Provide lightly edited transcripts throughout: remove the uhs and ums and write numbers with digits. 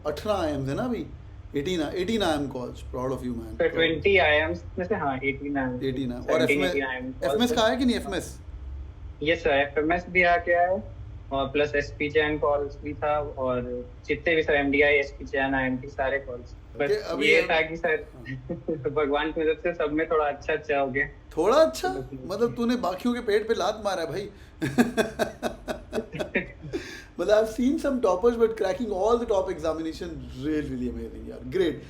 18 IIMs है ना अभी? 18 IIM calls. Proud of you, man. तो Proud. 20 आईएम्स में से हाँ 18 आईएम्स 18 है। और 17 एफएमएस 18 आईएम कॉल्स एफएमएस है। का है कि नहीं एफएमएस? ये सर एफएमएस भी आ गया है और प्लस एसपी चैन कॉल्स भी था और जितने भी सर एमडीआई एसपी चैन आईएमटी सारे कॉल्स। ओके बस अभी ये था अभी कि सर भगवान की मदद से सब में थोड़ा अच्छा अच्छा हो गया। थोड़ा अच्छा, चलो ठीक मतलब तूने बाकियों के पेट पे लात मारा है भाई। है। मतलब I've seen some toppers but cracking all the top examination really amazing यार, great.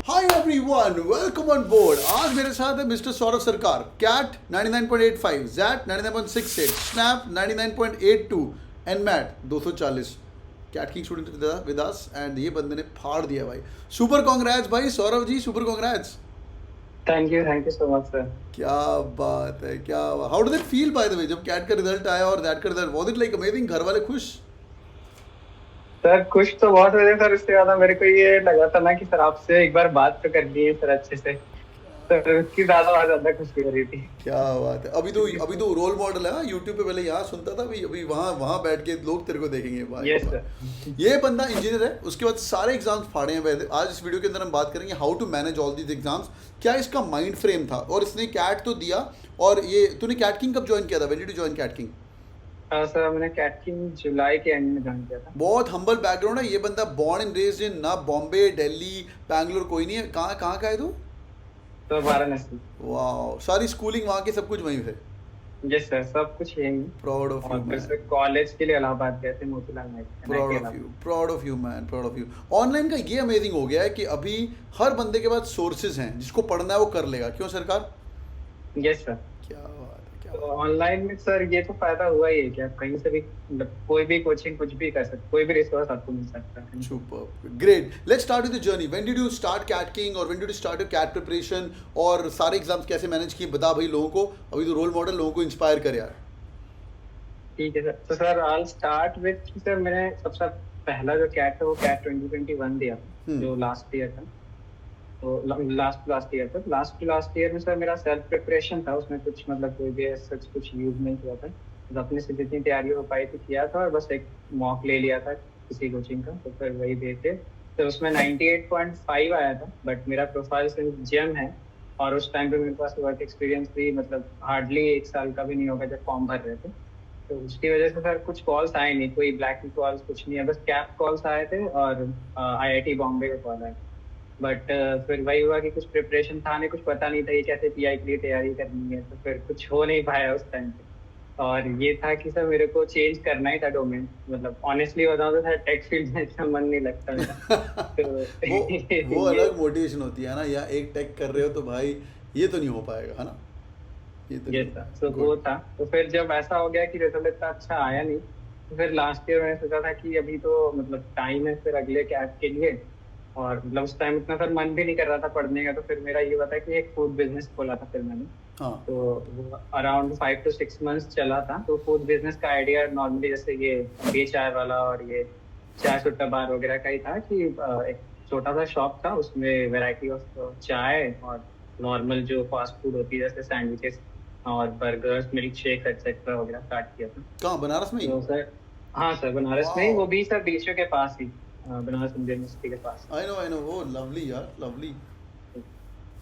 Hi everyone, welcome on board. आज मेरे साथ है mister Saurabh Sarkar, CAT 99.85, XAT 99.68, SNAP 99.82 and MAT 240। CAT King student with us and ये बंदे ने फाड़ दिया भाई। सुपर कांग्रेट्स भाई Saurabh ji, super congrats. Thank you so much sir. क्या बात है, क्या how do that feel by the way, जब कैट का रिजल्ट आया और दैट का result, was it like amazing? घर वाले खुश? सर खुश तो बहुत हुए थे सर, इससे ज्यादा मेरे को ये लगा था ना कि सर आपसे एक बार बात तो करनी है सर अच्छे से। सर उसकी ज्यादा खुशी हो रही थी। क्या बात है। अभी तो रोल मॉडल है ना यूट्यूब पे। पहले यहाँ सुनता था, अभी वहाँ वहाँ बैठ के लोग तेरे को देखेंगे भाई। Yes sir. ये बंदा इंजीनियर है, उसके बाद सारे एग्जाम्स फाड़े हैं वैसे। आज इस वीडियो के अंदर हम बात करेंगे how to manage all these exams. क्या इसका माइंड फ्रेम था, और इसने कैट तो दिया। और ये तूने कैट किंग कब ज्वाइन किया था? When did you join CATKing? Sir मैंने कैटकिंग जुलाई के एंड में ज्वाइन किया था। बहुत हम्बल बैकग्राउंड है ये बंदा, बॉर्न एंड रेज्ड इन ना बॉम्बे, दिल्ली, बैंगलोर, कोई नहीं है। कहाँ कहाँ का है तू? तो वाराणसी। वाह, सारी स्कूलिंग वहाँ की, सब कुछ वहीं से। यस सर, सब कुछ यही। प्राउड ऑफ यू और फिर मैन। से कॉलेज के लिए इलाहाबाद गए थे, Motilal Nehru proud NIT of you, Allahabad. Proud of you man, proud of you. Online का ये अमेजिंग हो गया है कि अभी हर बंदे के पास सोर्सेज हैं, जिसको पढ़ना है वो कर लेगा। क्यों सरकार? Yes sir. क्या बात है, क्या तो बात ऑनलाइन में सर ये तो फायदा हुआ ही है कि आप कहीं से भी मतलब कोई भी कोचिंग कुछ भी कर सकते, कोई भी रिसोर्स आपको मिल सकता है। है। Super great. Let's start with the journey. When did you start CAT King, और when did you start your CAT preparation, और सारे एग्जाम्स कैसे मैनेज किए? बता भाई लोगों को, अभी तो रोल मॉडल, लोगों को इंस्पायर कर यार। ठीक है सर। तो sir I start with sir मैंने सबसे पहला जो कैट था वो कैट 2021 दिया था, जो लास्ट ईयर था। तो लास्ट ईयर था, लास्ट ईयर में सर मेरा सेल्फ प्रिपरेशन था, उसमें कुछ मतलब कोई भी सच कुछ यूज नहीं किया था। तो अपने से जितनी तैयारी हो पाई थी किया था, और बस एक मॉक ले लिया था किसी कोचिंग का, तो फिर वही दे थे। तो उसमें 98.5 आया था, बट मेरा प्रोफाइल सिर्फ जेम है। और उस टाइम पे मेरे पास वर्क एक्सपीरियंस भी मतलब हार्डली 1 साल का भी नहीं होगा जब फॉर्म भर रहे थे। तो उसकी वजह से सर कुछ कॉल्स आए नहीं, कोई ब्लैक कॉल्स कुछ नहीं है, बस कैप कॉल्स आए थे और आईआईटी बॉम्बे का कॉल आया। बट फिर वही हुआ कि कुछ प्रिपरेशन था नहीं, कुछ पता नहीं था ये कैसे पीआई के लिए तैयारी करनी है, तो फिर कुछ हो नहीं पाया उस टाइम पे। और ये था कि सर मेरे को चेंज करना ही था डोमेन, मतलब ऑनेस्टली बताऊं तो सर टेक फील्ड में इतना मन नहीं लगता मेरा। तो वो वो ये अलग मोटिवेशन होती है ना, या एक टेक कर रहे हो तो भाई ये तो नहीं हो पाएगा, है ना? ये तो ये नहीं था, होगा। तो वो गुड। था। तो फिर जब ऐसा हो गया कि रिजल्ट इतना अच्छा आया नहीं, तो फिर लास्ट ईयर मैंने सोचा था कि अभी तो मतलब टाइम है फिर अगले कैट के लिए। और मतलब उस टाइम इतना फिर मन भी नहीं कर रहा था पढ़ने का, तो फिर मेरा ये हुआ था कि एक फूड बिजनेस खोला था फिर मैंने। हाँ। तो वो अराउंड 5 to 6 मंथ्स चला था। तो फूड बिजनेस का आइडिया नॉर्मली जैसे ये बे चाय वाला और ये चाय सुट्टा बार वगैरह का ही था कि एक छोटा सा शॉप था, उसमें वैरायटी ऑफ चाय और नॉर्मल जो फास्ट फूड होती है जैसे सैंडविचेस और बर्गर्स, मिल्क शेक एक्सेट्रा वगैरह स्टार्ट किया था। कहाँ, बनारस में ही? तो सर हाँ सर, बनारस में ही, वाओ। वो भी सर बीचों के पास ही, बनारस इंडियन यूनिवर्सिटी के पास। आई नो वो लवली यार, लवली।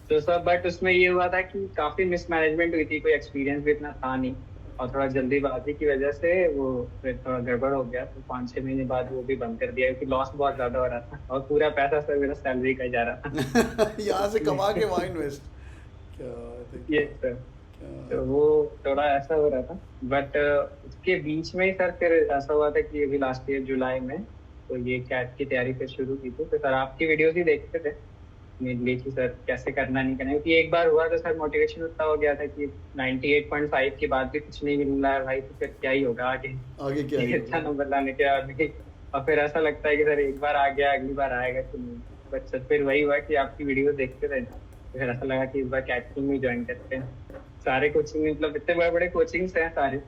तो सर बट उसमें ये हुआ था कि काफी मिसमैनेजमेंट हुई थी, कोई एक्सपीरियंस भी इतना था नहीं, और थोड़ा जल्दीबाजी की वजह से वो फिर थोड़ा गड़बड़ हो गया। तो 5-6 महीने बाद वो भी बंद कर दिया, क्योंकि लॉस बहुत ज्यादा हो रहा था और पूरा पैसा सर मेरा सैलरी का ही जा रहा था। यहाँ से कमा के वहाँ इसलिए इन्वेस्ट। क्या बात है, ये क्या सर, क्या तो बात वो थोड़ा ऐसा हो रहा था। बट उसके बीच में ही सर फिर ऐसा हुआ था कि अभी लास्ट ईयर जुलाई में तो ये कैट की तैयारी फिर शुरू की थी। तो सर आपकी वीडियोस ही देखते थे मेनली कि सर कैसे करना नहीं करना, क्योंकि एक बार हुआ तो सर मोटिवेशन उतना हो गया था कि 98.5 के बाद भी कुछ नहीं मिल रहा है भाई, तो फिर क्या ही होगा आगे। आगे क्या ही इतना होगा। नंबर लाने के बाद भी। और फिर ऐसा लगता है कि सर एक बार आ गया अगली बार आएगा कि नहीं। बट सर फिर वही हुआ कि आपकी वीडियो देखते रहे, तो फिर ऐसा लगा कि इस बार कैटरिंग में ज्वाइन करते हैं। सारे कोचिंग मतलब इतने बड़े बड़े कोचिंग्स हैं सारे,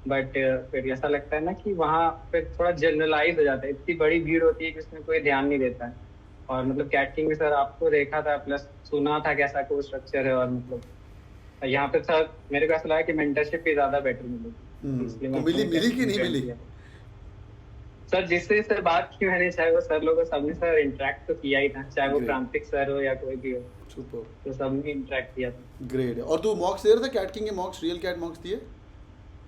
बट फिर ऐसा लगता है ना कि वहाँ फिर थोड़ा जनरलाइज हो जाता है, इतनी बड़ी भीड़ होती है कि उसमें कोई ध्यान नहीं देता है। और मतलब कैटरिंग में सर आपको देखा था प्लस सुना था कैसा कोर्स स्ट्रक्चर है, और मतलब यहाँ पे सर मेरे को ऐसा लगा कि मेंटरशिप भी ज्यादा बेटर मिलेगी। इसलिए तो मैं मिली अपना मिली कि नहीं join मिली? किया। सर जिससे सर बात की मैंने, चाहे वो सर लोगों सबने सर इंटरेक्ट तो किया ही था, चाहे वो ग्रेट, प्रांतिक सर हो या कोई भी हो, सुपर, तो सबने इंटरेक्ट किया था। ग्रेट है। और तू मॉक्स दे रहा था कैट किंग के मॉक्स, रियल कैट मॉक्स दिए?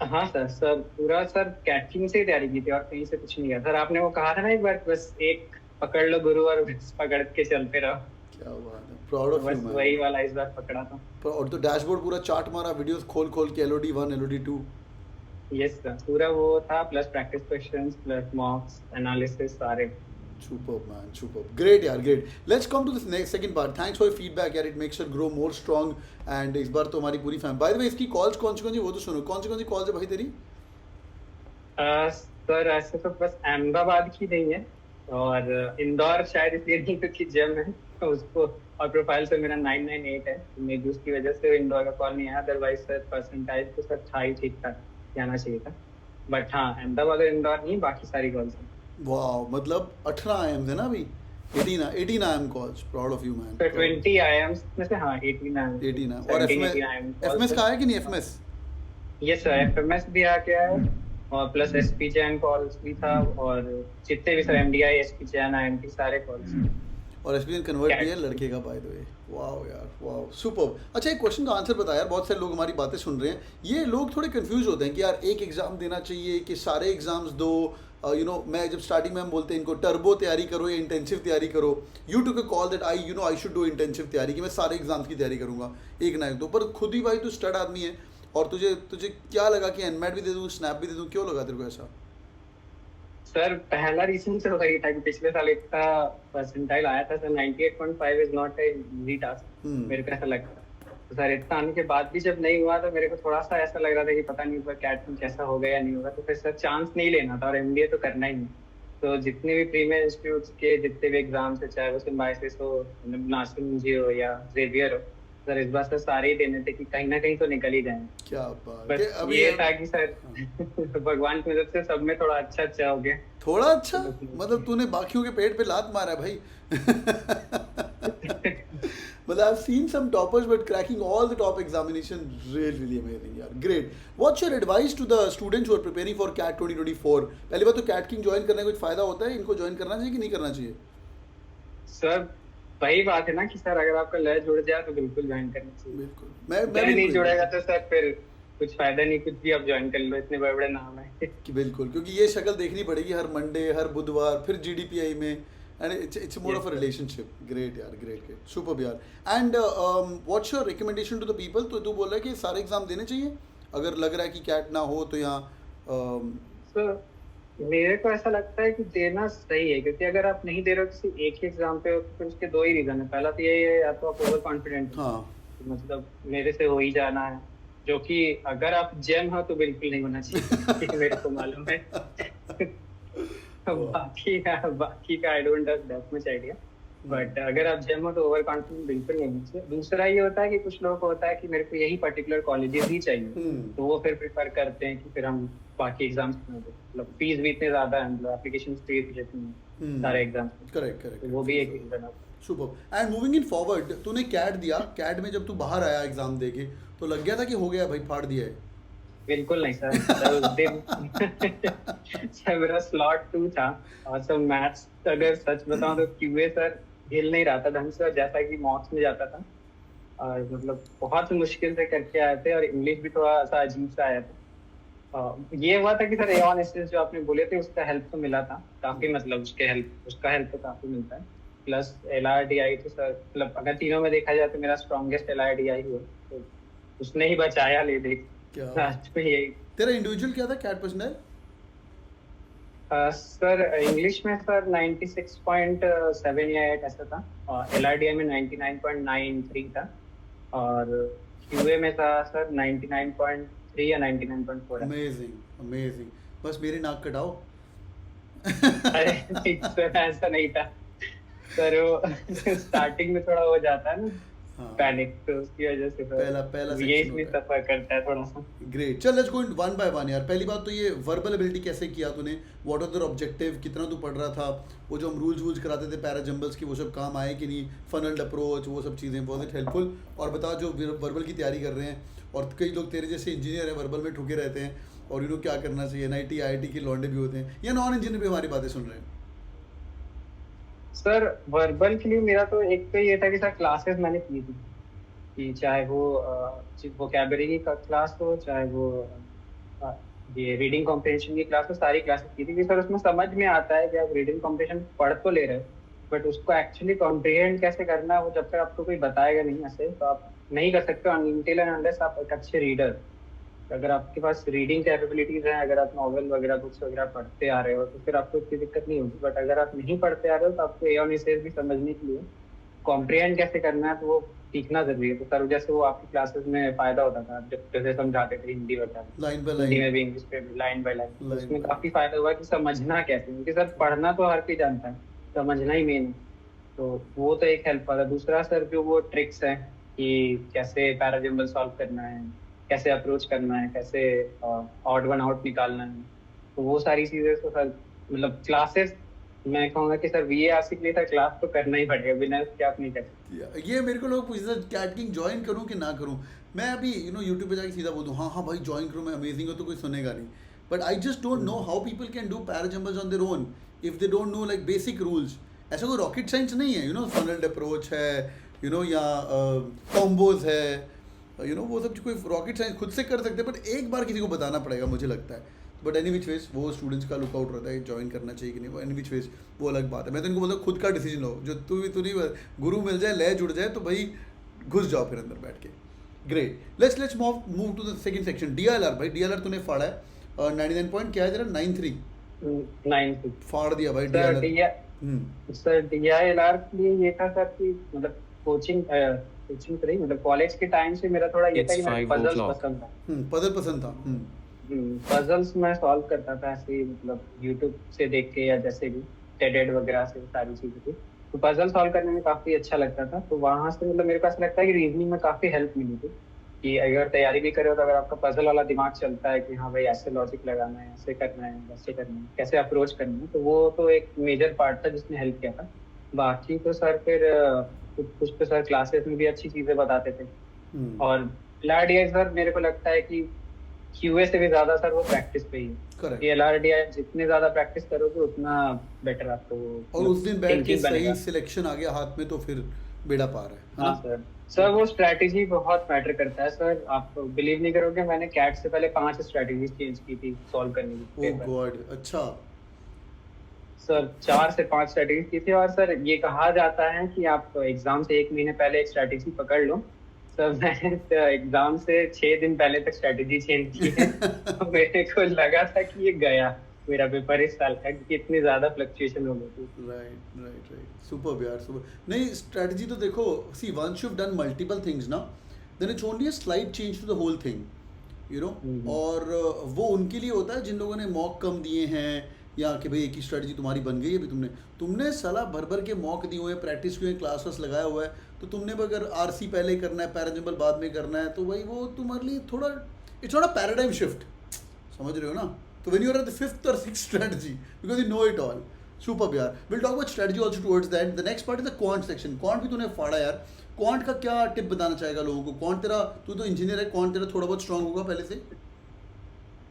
हाँ सर, सर पूरा सर कैटरिंग से ही तैयारी की थी और कहीं से कुछ नहीं किया सर। आपने वो कहा था ना एक बार, बस एक पकड़ लो गुरु और बस पकड़ के चलते रहो, क्या बात है, प्राउड तो ऑफ यू बस मैन। वही वाला इस बार पकड़ा था। और तो डैशबोर्ड पूरा चार्ट मारा, वीडियोस खोल खोल के, एलओडी 1 एलओडी 2। यस सर, पूरा वो था, plus practice questions plus मॉक्स analysis सारे। Superb, man. Superb. Great, यार. Great. Let's come to this next second part. Thanks for your feedback, यार. It makes us grow more strong. And इस बार तो हमारी पूरी फैमिली. By the way, इसकी calls कौन सी वो तो सुनो. कौन सी calls है भाई तेरी? सर ऐसे तो बस अहमदाबाद की नहीं है, और इंदौर शायद इसलिए नहीं क्योंकि जिम है तो उसको, और प्रोफाइल से मेरा 998 है, तो मे बी उसकी वजह से इंदौर का कॉल नहीं आया। अदरवाइज सर परसेंटाइज तो सर था ही, ठीक ठाक जाना चाहिए था। बट हाँ, अहमदाबाद और इंदौर नहीं, बाकी सारी कॉल्स हैं। वाह, मतलब 18 IMs है ना अभी? 18 IM calls. Proud of you, man. Sir 20 IIMs में से हाँ 18 18 IM. और FMS का है कि नहीं FMS? यस सर, FMS भी आ गया है, और प्लस SP चैन कॉल्स भी था, और जितने भी सर MDI SP चैन IMT सारे कॉल्स। और एसपीएन कन्वर्ट भी है लड़के का, बाय द वे। वाओ यार, वाओ, सुपर। अच्छा, एक क्वेश्चन का आंसर बता यार, बहुत सारे लोग हमारी बातें सुन रहे हैं, ये लोग थोड़े कंफ्यूज होते हैं कि यार एक एग्जाम देना चाहिए कि सारे एग्जाम्स दो। मैं जब स्टार्टिंग में हम बोलते हैं इनको टर्बो तैयारी करो या इंटेंसिव तैयारी करो, you took a call that I should do intensive तैयारी, कि मैं सारे एग्जाम्स की तैयारी करूंगा एक ना एक दो। पर खुद ही भाई तू स्टड आदमी है, और तुझे क्या लगा कि एनमैट भी दे दूँ, स्नैप भी दे दूँ, क्यों लगा तेरे को ऐसा? सर पहला रीजन तो वही था कि पिछले साल इतना परसेंटाइल आया था sir, 98.5 is not a easy task, मेरे को ऐसा लगता है। तो सर इतना आने के बाद भी जब नहीं हुआ तो मेरे को थोड़ा सा ऐसा लग रहा था कि पता नहीं इस बार कैट में कैसा होगा या नहीं होगा, तो फिर सर चांस नहीं लेना था, और MBA तो करना ही नहीं। तो जितने भी प्रीमियर इंस्टीट्यूट के जितने भी एग्जाम्स है, चाहे वो सिम्बायोसिस हो, नासिम जी हो या जेवियर हो, सर इस बार सर सारे ही देने थे कि कहीं ना कहीं तो निकल ही जाए। क्या बात बस अभी ये था कि सर भगवान की मदद से सब में थोड़ा अच्छा हो गया। थोड़ा अच्छा, मतलब तूने बाकियों के पेट पे लात मारा है भाई। मतलब I've seen some toppers but cracking all the top examination really amazing यार, great. What's your advice to the students who are preparing for CAT 2024? पहली बात तो CAT King ज्वाइन करने का कुछ फायदा होता है, इनको ज्वाइन करना चाहिए कि नहीं करना चाहिए? सर वही बात है ना कि सर अगर आपका लय जुड़ जाए तो बिल्कुल ज्वाइन करना चाहिए। बिल्कुल, मैं लय नहीं जुड़ेगा तो सर फिर कुछ फायदा नहीं, कुछ भी आप ज्वाइन कर लो, इतने बड़े बड़े नाम है कि बिल्कुल, क्योंकि ये शक्ल देखनी पड़ेगी हर मंडे, हर बुधवार, फिर GDPI में, and it's more of a relationship. Great यार, great, superb यार. And what's your recommendation to the people? तो तू बोल रहा है कि सारे एग्जाम देने चाहिए अगर लग रहा है कि कैट ना हो तो यहाँ सर मेरे को ऐसा लगता है कि देना सही है, क्योंकि अगर आप नहीं दे रहे हो किसी एक ही एग्जाम पे हो तो फिर उसके दो ही रीजन है। पहला तो ये है, या तो आप ओवर कॉन्फिडेंट हो, मतलब मेरे से हो ही जाना है, जो कि अगर आप जेम हो तो बिल्कुल नहीं होना चाहिए मेरे को मालूम है। बाकी का I don't have that much idea, but अगर आप जेम हो तो ओवर कॉन्फिडेंट बिल्कुल नहीं होना चाहिए। दूसरा ये होता है कि कुछ लोगों को होता है कि मेरे को यही पर्टिकुलर कॉलेजेस ही चाहिए, तो वो फिर प्रेफर करते हैं कि फिर हम बाकी एग्जाम्स में दो, मतलब फीस भी इतने ज्यादा है, मतलब एप्लीकेशन फीस भी जितनी है सारे एग्जाम्स। करेक्ट, तो वो भी एक रीजन है। Super. And moving in forward, तूने कैट दिया, कैट में जब तू बाहर आया एग्जाम देके तो लग गया था कि हो गया भाई, फाड़ दिया है? बिल्कुल नहीं सर, सर मेरा स्लॉट 2 था, और सर मैथ्स अगर सच बताऊं तो QA सर हिल नहीं रहा था ढंग से, जैसा कि मॉक्स में जाता था, और मतलब बहुत मुश्किल से करके आए थे, और इंग्लिश भी थोड़ा सा अजीब सा आया था। ये हुआ था कि सर एऑन एसेस जो आपने बोले थे उसका हेल्प तो मिला था काफी, मतलब उसका हेल्प तो काफी मिलता है, प्लस LRDI तो सर, मतलब अगर तीनों में देखा जाए तो मेरा स्ट्रॉन्गेस्ट LRDI हुआ, तो उसने ही बचाया ले देख। यही तेरा इंडिविजुअल क्या था कैट परसेंटाइल? सर इंग्लिश में सर 96.7 या 8 ऐसा था, और LRDI में 99.93 था, और QA में था सर 99.3 या 99.4। अमेजिंग। बस मेरी नाक कटाओ। अरे सर ऐसा नहीं था सर, वो स्टार्टिंग में थोड़ा हो जाता है ना पैनिक, तो उसकी वजह से पहला ये भी सफर करता है थोड़ा सा। ग्रेट, चल let's go in one by one यार। पहली बात तो ये वर्बल एबिलिटी कैसे किया तूने, व्हाट वाज योर ऑब्जेक्टिव, कितना तू पढ़ रहा था, वो जो हम रूल्स कराते थे पैरा जंबल्स की, वो सब काम आए कि नहीं, फनल्ड अप्रोच, वो सब चीज़ें बहुत हेल्पफुल। और बता जो वर्बल की तैयारी कर रहे हैं, और कई लोग तेरे जैसे इंजीनियर हैं वर्बल में ठुके रहते हैं, और क्या करना चाहिए, एनआईटी आईआईटी के लौंडे भी होते हैं या नॉन इंजीनियर भी हमारी बातें सुन रहे हैं? सर वर्बल के लिए मेरा तो एक तो ये था कि सर क्लासेस मैंने की थी, कि चाहे वो वोकैबुलरी की क्लास हो, चाहे वो अ, ये रीडिंग कॉम्प्रिहेंशन की क्लास हो, सारी क्लासेस की थी कि सर उसमें समझ में आता है कि आप रीडिंग कॉम्प्रिहेंशन पढ़ तो ले रहे हो, बट उसको एक्चुअली कॉम्प्रिहेंड कैसे करना है वो जब तक आपको कोई बताएगा नहीं ऐसे तो आप नहीं कर सकते अनटिल एंड अनलेस आप एक अच्छे रीडर। अगर आपके पास रीडिंग कैपेबिलिटीज हैं, अगर आप नॉवेल वगैरह बुक्स वगैरह पढ़ते आ रहे हो तो फिर आपको इतनी दिक्कत नहीं होगी, बट अगर आप नहीं पढ़ते आ रहे हो तो आपको ए और भी समझने के लिए कॉम्प्रिहेंड कैसे करना है तो वो सीखना जरूरी है। तो सर जैसे वो आपकी क्लासेस में फायदा होता था जब जैसे समझाते थे हिंदी वगैरह, लाइन बाय हिंदी लाइन। में भी इंग्लिश में भी लाइन बाय लाइन, तो लाइन उसमें बाय काफी फायदा हुआ कि समझना कैसे, क्योंकि सर पढ़ना तो हर कोई जानता है, समझना ही मेन है। तो वो तो एक हेल्प वाला। दूसरा सर जो वो ट्रिक्स है कि कैसे पैराजम्बल सॉल्व करना है, कैसे अप्रोच करना है, कैसे ऑड वन आउट निकालना है, तो वो सारी चीजें तो सर मतलब क्लासेस मैं कहूँगा कि सर VARC के लिए था, क्लास तो करना ही पड़ेगा, बिना उसके आप नहीं कर सकते। ये मेरे को लोग पूछते हैं कैट किंग ज्वाइन करूँ कि ना करूँ। मैं अभी यूट्यूब पे जाके सीधा बोल दूँ हाँ हाँ भाई ज्वाइन करूँ, मैं अमेजिंग हो तो कोई सुनेगा नहीं। But I just don't know how people can do parajumbles on their own if they don't know like basic rules. ऐसा कोई रॉकेट साइंस नहीं है, फनल्ड अप्रोच है, या कॉम्बोज है, वो सब कोई रॉकेट साइंस खुद से कर सकते हैं, बट एक बार किसी को बताना पड़ेगा मुझे लगता है। बट एनी विच वेज वो स्टूडेंट्स का लुकआउट रहता है ज्वाइन करना चाहिए कि नहीं, वो एनी विच वेज वो अलग बात है। मैं तो इनको बोलता हूँ खुद का डिसीजन लो, जो तू नहीं गुरु मिल जाए लय जुड़ जाए तो भाई घुस जाओ फिर अंदर बैठ के। Great, let's move to the second section. DLR भाई, DLR तूने फाड़ा है 99 पॉइंट क्या है तेरा 93 9 फाड़ दिया भाई सर DLR। सर DILR के लिए ये था सर कि मतलब कोचिंग तो नहीं, मतलब कॉलेज के टाइम से मेरा थोड़ा ये था कि मेरे पजल्स पसंद था। पजल पसंद था। पजल्स मैं सॉल्व करता था ऐसे ही, मतलब यूट्यूब से देख के या जैसे भी टेडेड वगैरह से सारी चीजें थी, तो पजल सॉल्व करने में काफी अच्छा लगता था। तो वहां से मतलब मेरे को ऐसा लगता है कि रीजनिंग में काफी हेल्प मिली थी कि अगर तैयारी भी करे हो तो अगर आपका पजल वाला दिमाग चलता है कि हाँ भाई ऐसे लॉजिक लगाना है, ऐसे करना है, वैसे करना है, कैसे अप्रोच करना है, तो वो तो एक मेजर पार्ट था जिसने हेल्प किया था। बाकी तो सर फिर कुछ तो सर क्लासेस में भी अच्छी चीजें बताते थे। और LRDI सर मेरे को लगता है कि QA से भी ज्यादा सर वो प्रैक्टिस पे ही है कि LRDI जितने ज्यादा प्रैक्टिस करोगे उतना बेटर आपको और उस दिन बैठ के सही सिलेक्शन आ गया हाथ में तो फिर बेड़ा पार है। हाँ सर वो स्ट्रैटेजी बहुत मैटर करता है सर। आप बिलीव नहीं करोगे, मैंने कैट से पहले 5 स्ट्रैटेजीज चेंज की थी सॉल्व करने की। ओह गॉड, अच्छा सर 4 से 5 स्ट्रैटेजीज की थी। और सर ये कहा जाता है कि आप एग्जाम से 1 महीने पहले एक स्ट्रैटेजी पकड़ लो। सर मैंने एग्जाम से 6 दिन पहले तक स्ट्रैटेजी चेंज की है। तो मेरे को लगा था कि ये गया मेरा पेपर इस साल का, क्योंकि इतनी ज्यादा फ्लक्चुएशन हो गई थी। राइट सुपर यार, सुपर। नहीं स्ट्रैटेजी तो देखो, see once you have done multiple things ना, then it's only a slight change to the whole thing, और वो उनके लिए होता है जिन लोगों ने मॉक कम दिए हैं या कि भाई एक ही स्ट्रैटेजी तुम्हारी बन गई है अभी तुमने साला भर के मॉक दिए हुए हैं, प्रैक्टिस किए, क्लास वास लगाया हुआ है, तो तुमने अगर RC पहले करना है, पैराजम्बल बाद में करना है, तो भाई वो तुम्हारे लिए थोड़ा it's not a paradigm shift, समझ रहे हो ना? तो when you are at the 5th or 6th strategy because you know it all. Super यार, will talk about strategy also towards that. The next part is the quant section. Quant भी तूने फाड़ा यार, क्वांट का क्या tip बताना चाहेगा लोगों को? क्वांट तेरा, तू तो इंजीनियर है, क्वांट तेरा थोड़ा बहुत स्ट्रांग होगा पहले से।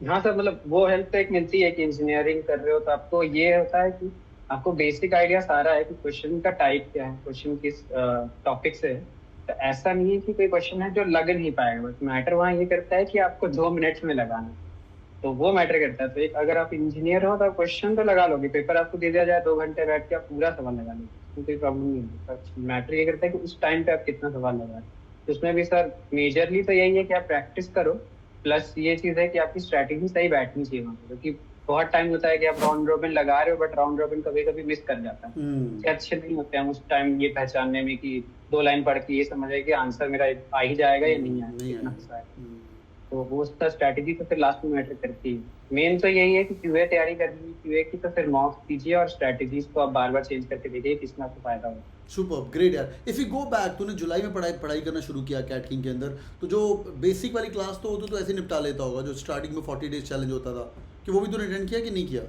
हाँ सर, मतलब वो हेल्प तो एक मिलती है कि इंजीनियरिंग कर रहे हो तो आपको ये होता है कि आपको बेसिक आइडिया सारा है कि क्वेश्चन का टाइप क्या है, क्वेश्चन किस टॉपिक से है। तो ऐसा नहीं है कि कोई क्वेश्चन है जो लग नहीं पाएगा, बस मैटर वहाँ ये करता है कि आपको 2 मिनट्स में लगाना है, तो वो मैटर करता है। तो एक अगर आप इंजीनियर हो तो क्वेश्चन तो लगा लोगे, पेपर आपको दे दिया जाए 2 घंटे बैठ के आप पूरा सवाल लगा लोगे, उसमें कोई प्रॉब्लम नहीं है। मैटर ये करता है कि उस टाइम पे आप कितना सवाल लगा रहे हैं। तो उसमें भी सर मेजरली तो यही है कि आप प्रैक्टिस करो, प्लस ये चीज है कि आपकी स्ट्रैटेजी सही बैठनी चाहिए वहाँ पे, क्योंकि बहुत टाइम होता है कि आप राउंड रॉबिन लगा रहे हो बट राउंड रॉबिन कभी कभी मिस कर जाता है। अच्छे नहीं होते हम उस टाइम ये पहचानने में कि 2 लाइन पढ़ के ये समझे कि आंसर मेरा आ ही जाएगा या नहीं आएगा। तो वो उसका स्ट्रैटेजी तो फिर लास्ट में मैटर करती है। मेन तो यही है कि QA तैयारी करनी है, QA की तो फिर मॉक कीजिए और स्ट्रैटेजीज को आप बार बार चेंज करके देखिए किसमें आपको फायदा हो। सुपर ग्रेट यार। इफ यू गो बैक, तूने जुलाई में पढ़ाई करना शुरू किया कैट किंग के अंदर, तो जो बेसिक वाली क्लास तो वो तो ऐसे निपटा लेता होगा जो स्टार्टिंग में 40 डेज चैलेंज होता था, कि वो भी तूने अटेंड किया कि नहीं किया?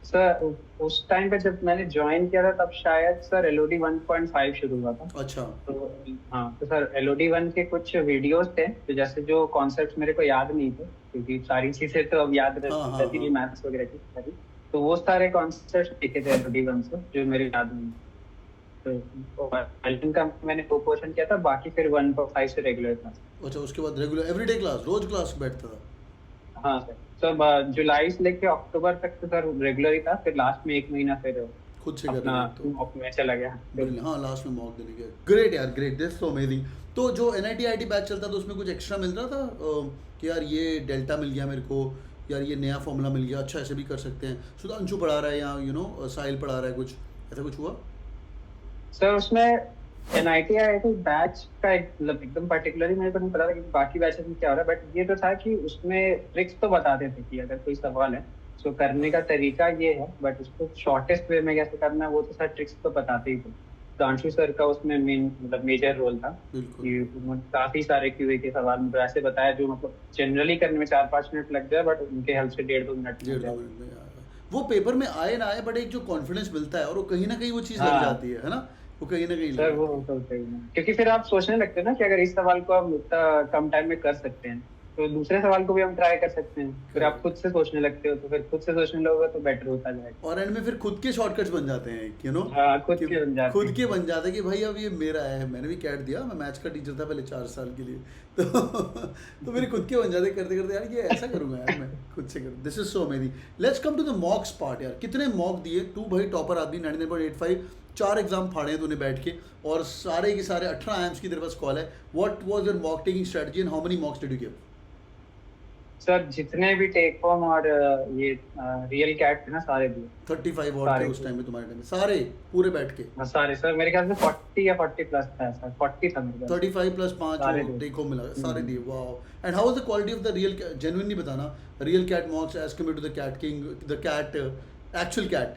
सर उस टाइम पे जब मैंने ज्वाइन किया था तब शायद सर एलओडी 1.5 शुरू हुआ था। अच्छा। तो हाँ, तो सर एलओडी 1 के कुछ वीडियोस थे, तो जैसे जो कॉन्सेप्ट्स मेरे को याद नहीं थे, क्योंकि सारी चीजें तो अब याद हाँ हाँ रहती हाँ। नहीं, मैथ्स वगैरह की सारी। तो वो सारे कॉन्सेप्ट्स लिखे थे एलओडी 1 से जो मेरे याद नहीं। तो एलओडी का मैंने 2 पोर्शन किया था, बाकी फिर 1.5 से रेगुलर क्लास। अच्छा, उसके बाद रेगुलर एवरीडे क्लास, रोज क्लास बैठता था? हाँ सर। सर जुलाई से लेके अक्टूबर तक तो सर रेगुलर ही था, फिर लास्ट में 1 महीना फिर खुद से अपना करने तो मॉक में चला गया। Brilliant. हाँ, लास्ट में मॉक देने के। ग्रेट यार, ग्रेट, दैट्स सो अमेजिंग। तो जो एनआईटी आईटी बैच चलता था उसमें कुछ एक्स्ट्रा मिल रहा था कि यार ये डेल्टा मिल गया मेरे को, यार ये नया फॉर्मूला मिल गया, अच्छा ऐसे भी कर सकते हैं, सुधांशु पढ़ा रहा है या साहिल पढ़ा रहा है, कुछ ऐसा कुछ हुआ? सर उसमें एनआईटी आईआईटी बैच का मतलब एकदम पर्टिकुलरली मेरे को नहीं पता था कि बाकी बैचेस में क्या हो रहा है, बट ये तो था कि उसमें ट्रिक्स तो बताते थे कि अगर कोई सवाल है तो करने का तरीका ये है, बट उसको शॉर्टेस्ट वे में कैसे करना है वो तो सर ट्रिक्स तो बताते ही थे। दांशु सर का उसमें मेन मतलब मेजर रोल था बिल्कुल। कि उन्होंने काफी सारे क्यूए के सवाल मतलब ऐसे बताया जो मतलब जनरली करने में 4-5 मिनट लग जाए, बट उनके हेल्प से 1.5-2 मिनट में हो 1.5-2 जाए। मिनट में यार, वो पेपर में आए ना आए, बट एक जो कॉन्फिडेंस मिलता है और वो कहीं ना कहीं वो चीज़ लग हाँ जाती है ना, वो कहीं ना कहीं लग सर वो जाती है। तो सही है, क्योंकि फिर आप सोचने लगते हैं ना कि अगर इस सवाल को हम इतना कम टाइम में कर सकते हैं तो दूसरे सवाल को भी हम ट्राई कर सकते हैं, फिर आप खुद से सोचने लगते हो, तो फिर खुद से सोचने लगोगे तो बेटर होता जाएगा। और एंड में फिर खुद के शॉर्टकट्स बन जाते हैं, हाँ खुद कि के बन जाते खुद हैं। के बन जाते हैं कि भाई अब ये मेरा है, मैंने भी कैट दिया, मैं मैथ्स का टीचर था पहले 4 साल के लिए, तो मेरे खुद के बन जाते करते करते, यार ये ऐसा करूंगा यार, मैं खुद से करूँ। This is so amazing. Let's come to the mocks part यार, कितने मॉक दिए तू भाई? टॉपर आदमी, 99.85, 4 एग्जाम फाड़े हैं तूने बैठ के, और सारे के सारे 18 IIMs की तेरे पास कॉल है। What was your mock taking strategy and how many मॉक्स did you give? Sir जितने भी टेक होम और ये रियल कैट थे ना सारे दिए। 35 और थे सारे उस टाइम में तुम्हारे टाइम में, सारे पूरे बैठ के? हाँ, सारे सर मेरे ख्याल से 40 या 40 प्लस था सर, 40 था मेरे ख्याल से। 35 प्लस 5 सारे वो दिए। देखो मिला, सारे हम्म। दिए। Wow. And how is the quality of the real, genuinely बताना, real CAT mocks as compare to the CAT King, the CAT actual CAT?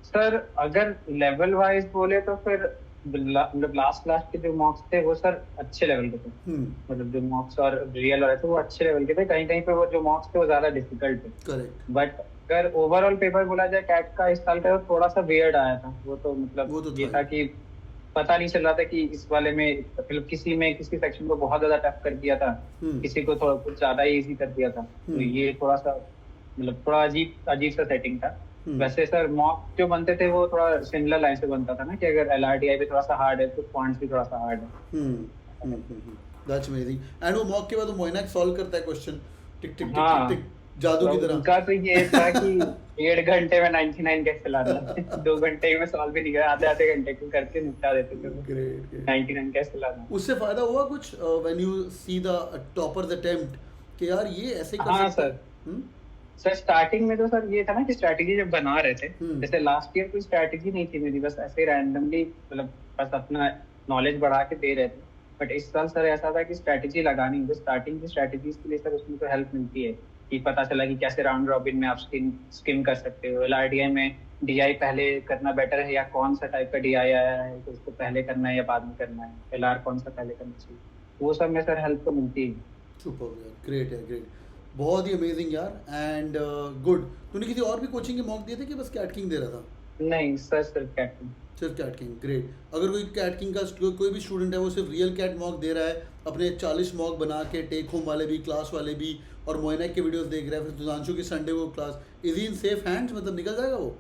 Sir अगर लेवल वाइज बोले तो फिर मतलब लास्ट के जो मॉक्स थे वो सर अच्छे लेवल के थे। मतलब जो मॉक्स और रियल वाले थे वो अच्छे लेवल के थे, कहीं कहीं पे वो जो मॉक्स थे वो ज्यादा डिफिकल्ट थे। करेक्ट। बट अगर ओवरऑल पेपर बोला जाए कैट का इस साल का, तो थोड़ा सा वियर्ड आया था वो तो, मतलब वो तो ये था था कि पता नहीं चल रहा था कि इस वाले में मतलब किसी सेक्शन को बहुत ज्यादा टफ कर दिया था, हम्म। किसी को थोड़ा कुछ ज्यादा इजी कर दिया था, तो ये थोड़ा सा मतलब थोड़ा अजीब अजीब सा सेटिंग था। वैसे सर मॉक जो बनते थे वो थोड़ा सिमिलर लाइन से बनता था ना, कि अगर एलआरटीआई भी थोड़ा सा हार्ड है तो क्वांट्स भी थोड़ा सा हार्ड है। That's amazing. एंड वो मॉक के बाद वो मोइनैक सॉल्व करता है क्वेश्चन, टिक टिक टिक हाँ टिक टिक, जादू की तो तरह। उनका तो ये था कि 1.5 घंटे में 99 कैसे लाना है। 2 घंटे में सॉल्व भी नहीं करा, आधे आधे घंटे को करके निपटा देते थे वो। ग्रेट। 99 कैसे लाना है। उससे फायदा हुआ कुछ when you see the toppers attempt कि यार ये ऐसे कर हाँ सकते सर। हैं? सर स्टार्टिंग में तो सर ये था ना कि स्ट्रैटेजी जब बना रहे थे, हम्म। जैसे लास्ट ईयर कोई स्ट्रैटेजी नहीं थी मेरी, बस ऐसे रैंडमली मतलब बस अपना नॉलेज बढ़ा के दे रहे थे। बट इस साल सर ऐसा था कि स्ट्रैटेजी लगानी है, तो स्टार्टिंग की स्ट्रैटेजीज के लिए सर उसमें तो हेल्प मिलती है कि पता चला कि कैसे राउंड रॉबिन में आप स्किम कर सकते हो, एलआरडीआई में डीआई पहले करना बेटर है या कौन सा टाइप का डीआई आया है तो उसको पहले करना है या बाद में करना है, एलआर कौन सा पहले करना चाहिए, वो सब में सर हेल्प तो मिलती है। सुपर यार, ग्रेट है, ग्रेट, बहुत ही अमेजिंग यार। And good. तूने किसी और भी कोचिंग के मॉक दिए थे कि बस कैट किंग दे रहा था? नहीं सर सिर्फ कैप्टन। सिर्फ कैट किंग, ग्रेट। अगर कोई कैट किंग का कोई भी स्टूडेंट है वो सिर्फ रियल कैट मॉक दे रहा है, अपने 40 मॉक बना के, टेक होम वाले भी, क्लास वाले भी, और मोइनैक के वीडियोस देख रहा है, फिर सुधांशु की संडे को class, is in safe hands, मतलब निकल जाएगा वो?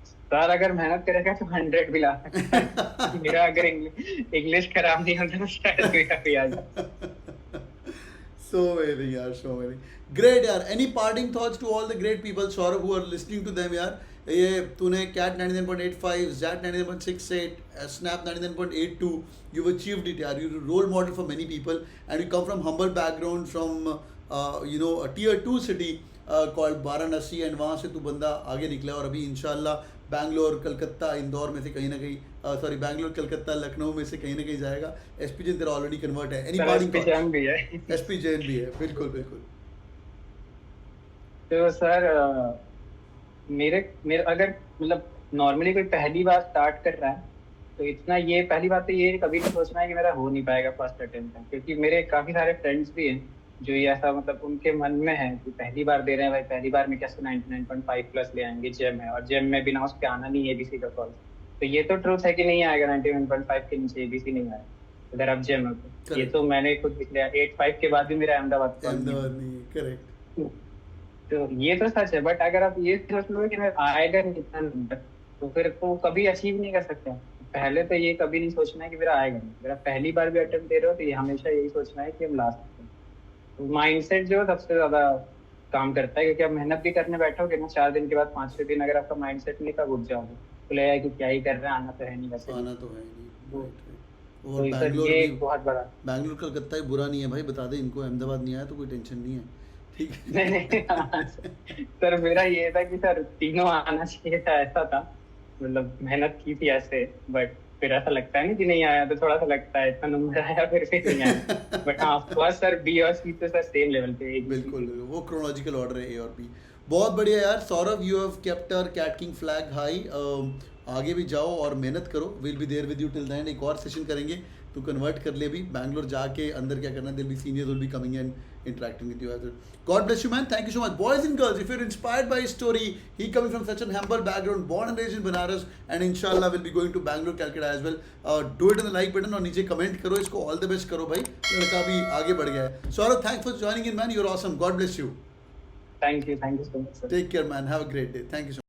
सर अगर मेहनत करेगा तो 100 भी ला सकता है। मेरा अगर इंग्लिश खराब नहीं होता तो शायद मेरा भी आ जाए। So amazing यार, so amazing, great यार। Any parting thoughts to all the great people, Saurabh, who are listening to them यार? ये तूने CAT 99.85, ZAT 99.68, SNAP 99.82, you've achieved it यार, you're a role model for many people, and you come from humble background from a tier 2 city called Varanasi, and वहाँ से तू बंदा आगे निकला, और अभी इंशाल्लाह बैंगलोर, कलकत्ता, इंदौर में से कहीं ना कहीं, सॉरी बैंगलोर, कलकत्ता, लखनऊ में से कहीं ना कहीं जाएगा। एसपी जैन तेरा ऑलरेडी कन्वर्ट है। Any parting thoughts? जैन भी है। एसपी जैन भी है, बिल्कुल बिल्कुल। तो सर मेरे मेरे अगर मतलब नॉर्मली कोई पहली बार स्टार्ट कर रहा है तो इतना ये पहली बात तो ये कभी नहीं सोचना है कि मेरा हो नहीं पाएगा फर्स्ट अटेम्प्ट में, क्योंकि मेरे काफी सारे फ्रेंड्स भी हैं जो ये ऐसा मतलब उनके मन में है कि पहली बार दे रहे हैं भाई, पहली बार में कैसे 99.5 प्लस ले आएंगे, जेम है और जेम में बिना उस पे आना नहीं है एबीसी का कॉल। तो ये तो ट्रूथ है कि नहीं आएगा 99.5 के नीचे एबीसी नहीं आएगा अगर आप जेम हो तो। ये Correct. तो मैंने खुद देख लिया, 85 के बाद भी मेरा अहमदाबाद call नहीं अहमदाबाद नहीं, करेक्ट। तो ये तो सच है। बट अगर आप ये सोच लो कि मैं आएगा नहीं इतना नंबर, तो फिर तो कभी अचीव नहीं कर सकते। पहले तो ये कभी नहीं सोचना है कि मेरा आएगा नहीं। अगर आप पहली बार भी अटेम्प्ट दे रहे हो तो ये हमेशा यही सोचना है कि हम ला सकते हैं। तो माइंडसेट जो है सबसे ज्यादा काम करता है, क्योंकि आप मेहनत भी करने बैठोगे ना 4 दिन के बाद 5-6 दिन अगर आपका माइंडसेट नहीं, तब उठ जाओगे तो लगेगा कि क्या ही कर रहे हैं, आना तो है नहीं वैसे। आना तो है नहीं, वो- राइट राइट। तो और सर बैंगलोर ये भी, एक बहुत बड़ा बैंगलोर कलकत्ता ही बुरा नहीं है भाई, बता दे इनको, अहमदाबाद नहीं आया तो कोई टेंशन नहीं है, ठीक है। नहीं नहीं हाँ, सर मेरा ये था कि सर तीनों आना चाहिए था, ऐसा था। मतलब मेहनत की थी ऐसे, बट फिर ऐसा लगता है ना कि नहीं आया तो थोड़ा सा लगता है, इतना नंबर आया फिर नहीं आया। बट हाँ ऑफ कोर्स सर बी और सी तो सर सेम लेवल पे एक बिल्कुल, वो क्रोनोलॉजिकल ऑर्डर है ए और बी। बहुत बढ़िया यार Saurabh, you have kept our CATKing flag high. आगे भी जाओ और मेहनत करो, will be there with you till the end. एक और सेशन करेंगे, तू कन्वर्ट कर ले अभी, बैंगलोर जाके अंदर क्या करना, दिल बी seniors will be coming and interacting with you as well. God bless you man, thank you so much. Boys and girls, if you're inspired by his story, he coming from such an humble background, born and raised in Banaras, and inshallah will be going to Bangalore, Calcutta as well. Do it in the like button और नीचे comment करो, इसको all the best करो भाई, लड़का भी आगे बढ़ गया है। Saurabh, thanks for joining in man, you're awesome. God bless you. Thank you so much sir. Take care man, have a great day. Thank you so much.